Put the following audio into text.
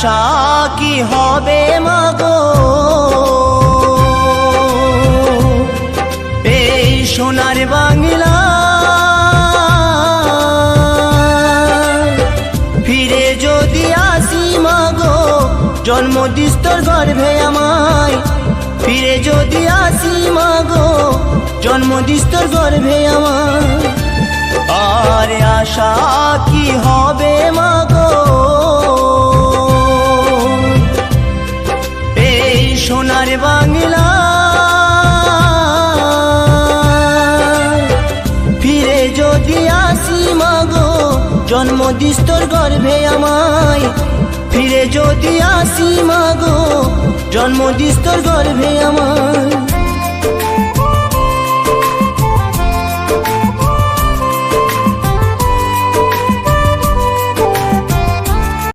আশা কি হবে মাগো এই সোনার বাংলা ফিরে যদি আসি মাগো জন্ম দিস তোর গর্ভে আমায় ফিরে যদি আসি মাগো জন্ম দিস তোর গর্ভে আমায় আর আশা কি হবে মাগো এই সোনার বাংলা ফিরে যদি আসি মাগো জন্ম দিস তোর গর্ভে আমায় ফিরে যদি আসি মাগো জন্ম দিস তোর গর্ভে আমায়।